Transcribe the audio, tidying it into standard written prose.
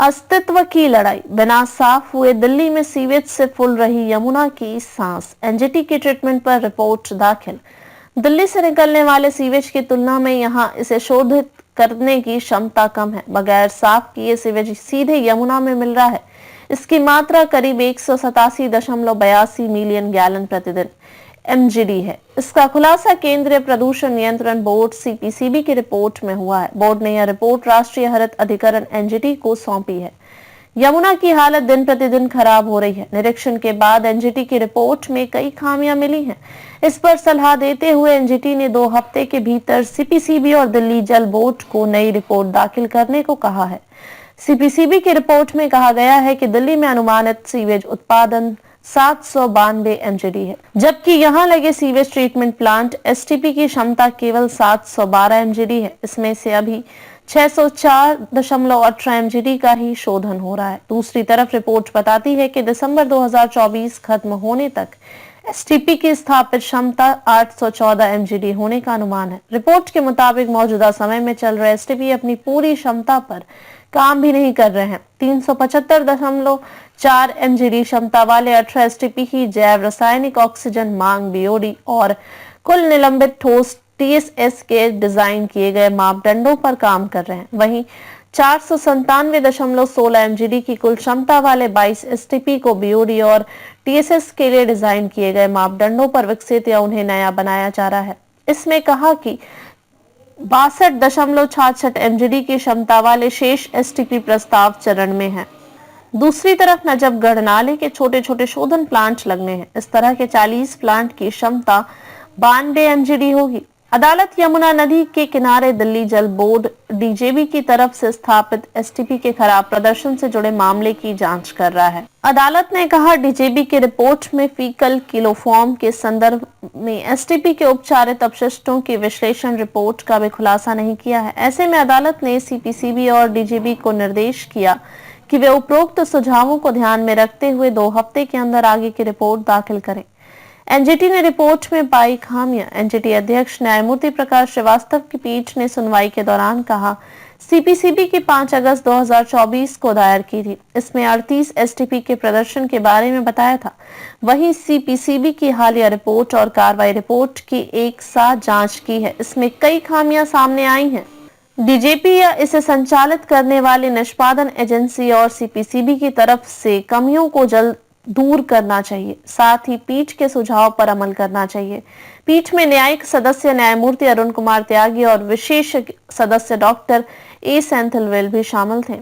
अस्तित्व की लड़ाई, बिना साफ हुए दिल्ली में सीवेज से फूल रही यमुना की सांस। एनजीटी के ट्रीटमेंट पर रिपोर्ट दाखिल। दिल्ली से निकलने वाले सीवेज की तुलना में यहां इसे शोधित करने की क्षमता कम है। बगैर साफ किए सीवेज सीधे यमुना में मिल रहा है। इसकी मात्रा करीब 187.82 मिलियन गैलन प्रतिदिन एमजीडी है। इसका खुलासा केंद्रीय प्रदूषण नियंत्रण बोर्ड सीपीसीबी की रिपोर्ट में हुआ है। बोर्ड ने यह रिपोर्ट राष्ट्रीय हरित अधिकरण एनजीटी को सौंपी है। यमुना की हालत दिन प्रतिदिन खराब हो रही है। निरीक्षण के बाद एनजीटी की रिपोर्ट में कई खामियां मिली हैं। इस पर सलाह देते हुए एनजीटी ने 2 हफ्ते के भीतर सीपीसीबी और दिल्ली जल बोर्ड को नई रिपोर्ट दाखिल करने को कहा है। सीपीसीबी की रिपोर्ट में कहा गया है कि दिल्ली में अनुमानित सीवेज उत्पादन 792 एमजीडी है, जबकि यहां लगे सीवेज ट्रीटमेंट प्लांट एसटीपी की क्षमता केवल 712 एमजीडी है। इसमें से अभी 604.18 एमजीडी का ही शोधन हो रहा है। दूसरी तरफ रिपोर्ट बताती है कि दिसंबर 2024 खत्म होने तक एसटीपी की स्थापित क्षमता 814 एमजीडी होने का अनुमान है। रिपोर्ट के मुताबिक मौजूदा समय में चल रहे एसटीपी अपनी पूरी क्षमता पर काम भी नहीं कर रहे हैं। 375.4 एमजीडी क्षमता वाले 18 एसटीपी ही जैव रासायनिक ऑक्सीजन मांग बीओडी और कुल निलंबित ठोस टीएसएस के डिजाइन किए गए मापदंडों पर काम कर रहे हैं। वहीं 497.16 एमजीडी की कुल क्षमता वाले 22 एसटीपी को बीओडी और टीएसएस के लिए डिजाइन किए गए मापदंडों पर विकसित या उन्हें नया बनाया जा रहा है। इसमें कहा कि 62.66 एमजीडी की क्षमता वाले शेष एसटीपी प्रस्ताव चरण में है। दूसरी तरफ नजफगढ़ नाले के छोटे छोटे शोधन प्लांट लगने हैं। इस तरह के 40 प्लांट की क्षमता 92 एमजीडी होगी। अदालत यमुना नदी के किनारे दिल्ली जल बोर्ड डीजेबी की तरफ से स्थापित एसटीपी के खराब प्रदर्शन से जुड़े मामले की जांच कर रहा है। अदालत ने कहा, डीजेबी की रिपोर्ट में फीकल किलोफॉर्म के संदर्भ में एसटीपी के उपचारित अपशिष्टों की विश्लेषण रिपोर्ट का भी खुलासा नहीं किया है। ऐसे में अदालत ने सीपीसीबी और डीजेबी को निर्देश किया कि वे उपरोक्त सुझावों को ध्यान में रखते हुए 2 हफ्ते के अंदर आगे की रिपोर्ट दाखिल करें। एनजीटी ने रिपोर्ट में पाई खामियां। एनजीटी अध्यक्ष न्यायमूर्ति प्रकाश श्रीवास्तव की पीठ ने सुनवाई के दौरान कहा, सीपीसीबी की 5 अगस्त 2024 को दायर की थी। इसमें 38 एसटीपी के प्रदर्शन के बारे में बताया था। वहीं सीपीसीबी की हालिया रिपोर्ट और कार्रवाई रिपोर्ट की एक साथ जांच की है। इसमें कई खामियां सामने आई हैं। डीजेपी या इसे संचालित करने वाली निष्पादन एजेंसी और सीपीसीबी की तरफ से कमियों को जल्द दूर करना चाहिए। साथ ही पीठ के सुझाव पर अमल करना चाहिए। पीठ में न्यायिक सदस्य न्यायमूर्ति अरुण कुमार त्यागी और विशेष सदस्य डॉक्टर ए सेंथिलवेल भी शामिल थे।